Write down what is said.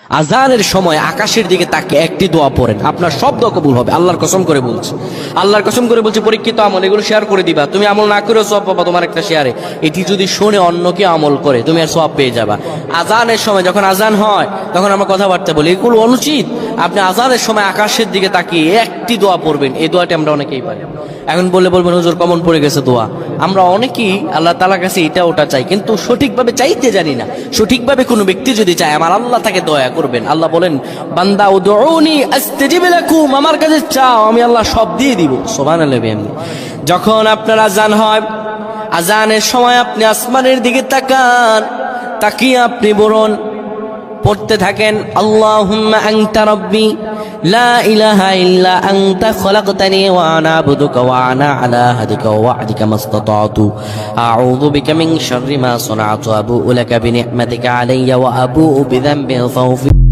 আজানের সময় আকাশের দিকে তাকে একটি দোয়া পড়েন, আপনার সব দোয়া কবুল হবে। আল্লাহর কসম করে বলছি, আল্লাহর কসম করে বলছি, পরীক্ষিত আমল এগুলো শেয়ার করে দিবা। তুমি আমল না করেও সওয়াব পাবা তোমার একটা শেয়ারে। এটি যদি শুনে অন্য কেউ আমল করে তুমি আর সওয়াব পেয়ে যাবা। আজানের সময় যখন আজান হয় তখন আমরা কথাবার্তা বলি, এগুলো অনুচিত। আপনি আজানের সময় আকাশের দিকে তাকিয়ে একটি দোয়া পড়বেন। এই দোয়াটি আমরা অনেকেই পারি। এখন বলবেন হুজুর কমন পড়ে গেছে দোয়া। আমরা অনেকেই আল্লাহ তাআলার কাছে এটা ওটা চাই, কিন্তু সঠিকভাবে চাইতে জানি না। সঠিকভাবে কোনো ব্যক্তি যদি চায় আমার আল্লাহ তাকে দয়া করবেন। আল্লাহ বলেন, বান্দা উদউনি আস্তাজিব লাকুম, আমার কাছে চাও আমি আল্লাহ সব দিয়ে দিব। সুবহানাল্লাহ। যখন আপনার আজান হয়, আজানের সময় আপনি আসমানের দিকে তাকান, তাকিয়ে আপনি বলুন, পড়তে থাকেন, আল্লাহুম্মা আনতা রাব্বি লা ইলাহা ইল্লা আনতা খলাকতানি ওয়া আনা আবদুকা ওয়া আনা আলা হাদিকা ওয়া ওয়া'দিকা মাসতাতা'তু আউযু বিকা মিন শাররি মা সানা'তু আবু'ু লাকা বিনি'মাতিকা আলাইয়া ওয়া আবু'ু বিযানবি ফাগফির